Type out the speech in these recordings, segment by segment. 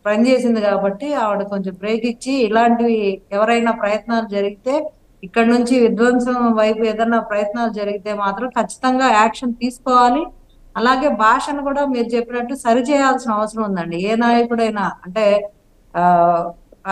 పనిచేసింది కాబట్టి ఆవిడ కొంచెం బ్రేక్ ఇచ్చి ఇలాంటివి ఎవరైనా ప్రయత్నాలు జరిగితే ఇక్కడ నుంచి విధ్వంసం వైపు ఏదైనా ప్రయత్నాలు జరిగితే మాత్రం ఖచ్చితంగా యాక్షన్ తీసుకోవాలి. అలాగే భాషను కూడా మీరు చెప్పినట్టు సరిచేయాల్సిన అవసరం ఉందండి. ఏ నాయకుడైనా అంటే ఆ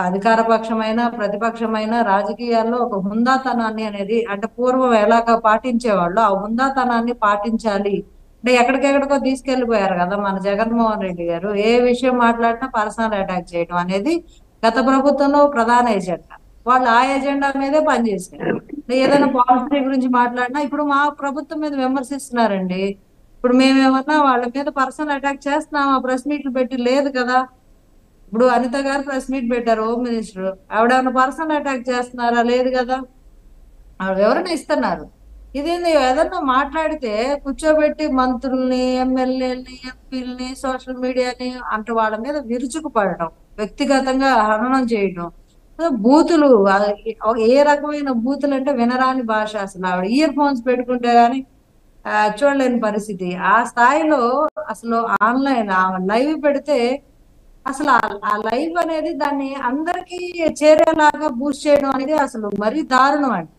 అధికార పక్షమైన ప్రతిపక్షమైన రాజకీయాల్లో ఒక హుందాతనాన్ని అనేది అంటే పూర్వం ఎలాగ పాటించేవాళ్ళు ఆ హుందాతనాన్ని పాటించాలి. అంటే ఎక్కడికెక్కడికో తీసుకెళ్లిపోయారు కదా మన జగన్మోహన్ రెడ్డి గారు. ఏ విషయం మాట్లాడినా పర్సనల్ అటాక్ చేయడం అనేది గత ప్రభుత్వంలో ప్రధాన ఎజెండా. వాళ్ళు ఆ ఎజెండా మీదే పనిచేశారు. ఏదైనా పాలసీ గురించి మాట్లాడినా ఇప్పుడు మా ప్రభుత్వం మీద విమర్శిస్తున్నారండి. ఇప్పుడు మేమేమన్నా వాళ్ళ మీద పర్సనల్ అటాక్ చేస్తున్నామా? ప్రెస్ మీట్లు పెట్టి లేదు కదా. ఇప్పుడు అనిత గారు ప్రెస్ మీట్ పెట్టారు, హోమ్ మినిస్టర్. ఆవిడ ఏమైనా పర్సనల్ అటాక్ చేస్తున్నారా? లేదు కదా. ఆవిడ వివరణ ఇస్తున్నారు. ఇదేంది ఏదన్నా మాట్లాడితే కూర్చోబెట్టి మంత్రుల్ని, ఎమ్మెల్యేలని, ఎంపీలని, సోషల్ మీడియాని అంటే వాళ్ళ మీద విరుచుకుపడటం, వ్యక్తిగతంగా హననం చేయడం, బూతులు. ఏ రకమైన బూతులు అంటే వినరాని భాష. అసలు ఆవిడ ఇయర్ ఫోన్స్ పెట్టుకుంటే గానీ చూడలేని పరిస్థితి. ఆ స్థాయిలో అసలు ఆన్లైన్ లైవ్ పెడితే అసలు ఆ లైవ్ అనేది దాన్ని అందరికీ చేరేలాగా బూస్ట్ చేయడం అనేది అసలు మరీ దారుణం అండి.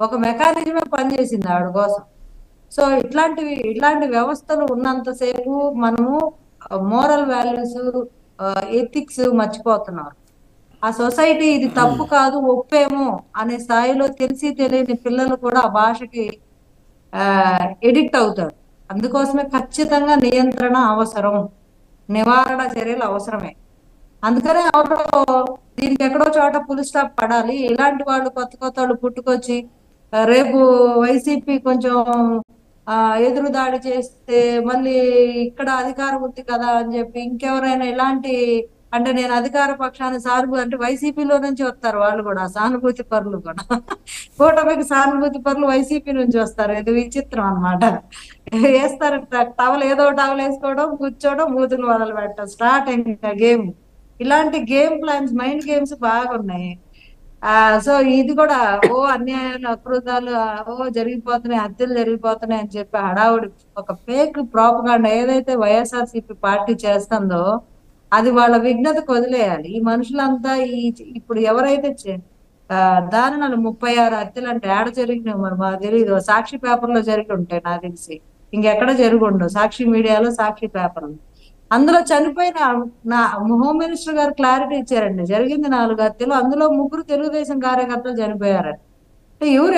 ఒక మెకానిజమే పనిచేసింది ఆవిడ కోసం. సో ఇట్లాంటి వ్యవస్థలు ఉన్నంతసేపు మనము మోరల్ వాల్యూస్, ఎథిక్స్ మర్చిపోతున్నారు. ఆ సొసైటీ ఇది తప్పు కాదు ఒప్పేమో అనే స్థాయిలో తెలిసి తెలియని పిల్లలు కూడా ఆ భాషకి ఎడిక్ట్ అవుతారు. అందుకోసమే ఖచ్చితంగా నియంత్రణ అవసరం, నివారణ చర్యలు అవసరమే. అందుకనే ఎవరో దీనికి ఎక్కడో చోట పులి స్టాప్ పడాలి. ఇలాంటి వాళ్ళు కొత్త కొత్త వాళ్ళు పుట్టుకొచ్చి రేపు వైసీపీ కొంచెం ఎదురు దాడి చేస్తే మళ్ళీ ఇక్కడ అధికారం ఉంది కదా అని చెప్పి ఇంకెవరైనా ఇలాంటి అంటే నేను అధికార పక్షాన్ని సానుభూతి అంటే వైసీపీలో నుంచి వస్తారు వాళ్ళు కూడా సానుభూతి పరులు కూడా. కూటమికి సానుభూతి పరులు వైసీపీ నుంచి వస్తారు. ఇది విచిత్రం అన్నమాట. వేస్తారు టవల్, ఏదో టవల్ వేసుకోవడం, కూర్చోవడం, బూతులు మొదలు పెట్టడం, స్టార్ట్ ఇంకా గేమ్. ఇలాంటి గేమ్ ప్లాన్స్, మైండ్ గేమ్స్ బాగున్నాయి. సో ఇది కూడా అన్యాయాలు, అకృతాలు జరిగిపోతున్నాయి, హత్యలు జరిగిపోతున్నాయి అని చెప్పి హడావుడి ఒక ఫేక్ ప్రాపగాండా ఏదైతే వైఎస్ఆర్సీపీ పార్టీ చేస్తుందో అది వాళ్ళ విఘ్నతకు వదిలేయాలి. ఈ మనుషులంతా ఇప్పుడు ఎవరైతే దారుణాలు 36 హత్యలు అంటే ఏడ జరిగినాయి మరి మాకు తెలియదు. సాక్షి పేపర్లో జరిగి ఉంటాయి నాకు తెలిసి. ఇంకెక్కడ జరిగి ఉండవు. సాక్షి మీడియాలో, సాక్షి పేపర్లో. అందులో చనిపోయిన నా హోమ్ మినిస్టర్ గారు క్లారిటీ ఇచ్చారండి. జరిగింది 4 హత్యలు, అందులో 3 తెలుగుదేశం కార్యకర్తలు చనిపోయారండి.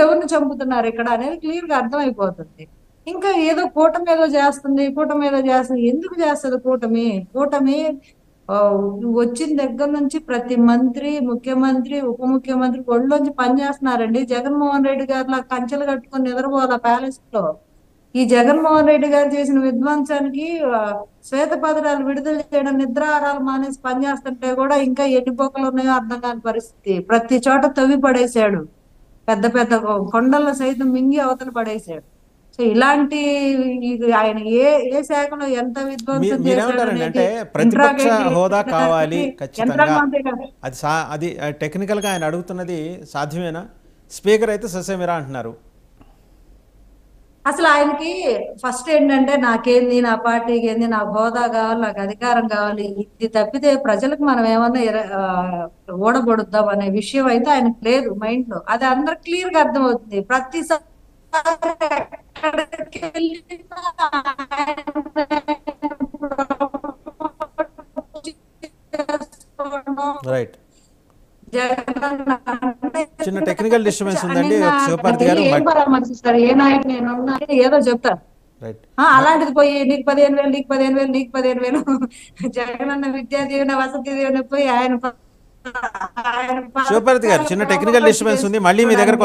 ఎవరిని చంపుతున్నారు ఇక్కడ అనేది క్లియర్ గా అర్థమైపోతుంది. ఇంకా ఏదో కూటమి ఏదో చేస్తుంది, కూటమి ఏదో చేస్తుంది. ఎందుకు చేస్తుంది కూటమి? కూటమి వచ్చిన దగ్గర నుంచి ప్రతి మంత్రి, ముఖ్యమంత్రి, ఉప ముఖ్యమంత్రి ఒళ్ళొంచి పనిచేస్తున్నారండి. జగన్మోహన్ రెడ్డి గారు కంచెలు కట్టుకొని నిద్రపోవాల ప్యాలెస్ లో. ఈ జగన్మోహన్ రెడ్డి గారు చేసిన విధ్వంసానికి శ్వేతపత్రాలు విడుదల చేయడం, నిద్రాహారాలు మానేసి పనిచేస్తుంటే కూడా ఇంకా ఎన్ని బొక్కలు ఉన్నాయో అర్థం కాని పరిస్థితి. ప్రతి చోట తవ్వి పడేశాడు. పెద్ద పెద్ద కొండలను సైతం మింగి అవతల పడేశాడు. సో ఇలాంటి ఆయన ఏ ఏ శాఖలో ఎంత విధ్వంసం చేశాడు మీరేమంటారండి? అనేది అంటే ప్రతిపక్ష హోదా కావాలి ఖచ్చితంగా, అది టెక్నికల్ గా ఆయన అడుగుతున్నది సాధ్యమేనా? స్పీకర్ అయితే ససేమిరా అంటున్నారు. అసలు ఆయనకి ఫస్ట్ ఏంటంటే నాకేంది, నా పార్టీకి ఏంది, నాకు హోదా కావాలి, నాకు అధికారం కావాలి, ఇది తప్పితే ప్రజలకు మనం ఏమన్నా ఓడబడుద్దాం అనే విషయం అయితే ఆయనకు లేదు మైండ్ లో. అది అందరు క్లియర్ గా అర్థమవుతుంది. ప్రతిసారి రైట్. చిన్న టెక్నికల్ డిస్టర్బెన్స్ ఉందండి శివపార్తి గారు. పరామర్శిస్తారు ఏ నాయకుడు నేను ఏదో చెప్తారు. అలాంటిది పోయి నీకు 15,000, నీకు 15,000, నీకు 15,000, జగనన్న విద్యా దీవెన, వసతి దీవెన పోయి ఆయన శివపార్తి గారు చిన్న టెక్నికల్ డిస్టర్బెన్స్ ఉంది. మళ్ళీ మీ దగ్గరకు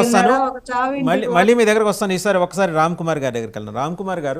వస్తాను. ఈసారి ఒకసారి రామ్ కుమార్ గారి దగ్గరికి వెళ్ళను. రామ్ కుమార్ గారు